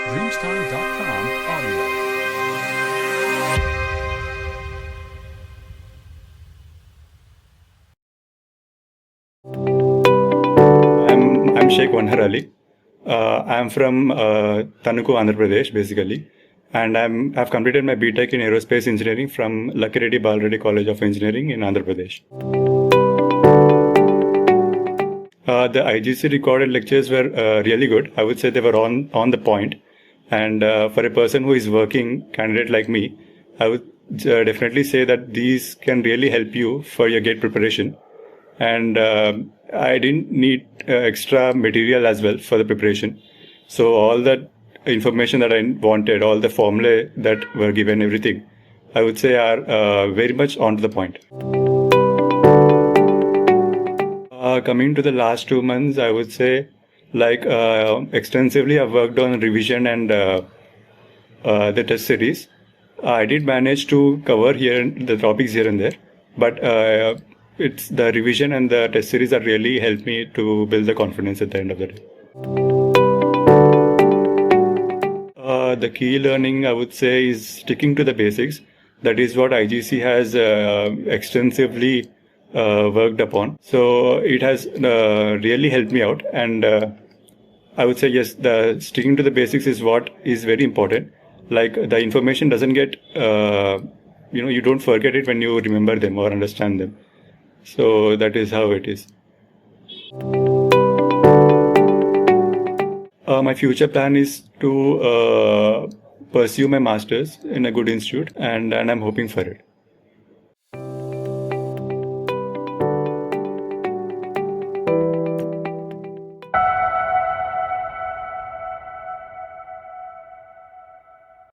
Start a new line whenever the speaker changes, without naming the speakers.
Dreamstime.com audio.
I'm Shaik Vanhar Ali. I'm from Tanuku, Andhra Pradesh, basically, and I've completed my BTech in Aerospace Engineering from Lakireddy balireddy College of Engineering in Andhra Pradesh. The IGC recorded lectures were really good. I would say they were on the point, and for a person who is working candidate like me, I would definitely say that these can really help you for your gate preparation. And I didn't need extra material as well for the preparation. So all that information that I wanted, all the formulae that were given, everything, I would say are very much on to the point. Coming to the last 2 months, I would say extensively I've worked on revision and the test series. I did manage to cover here the topics here and there, but it's the revision and the test series that really helped me to build the confidence at the end of the day. The key learning, I would say, is sticking to the basics. That is what IGC has extensively worked upon. So it has really helped me out, and I would say yes, the sticking to the basics is what is very important. Like the information doesn't get, you don't forget it when you remember them or understand them. So that is how it is. My future plan is to pursue my master's in a good institute, and I'm hoping for it.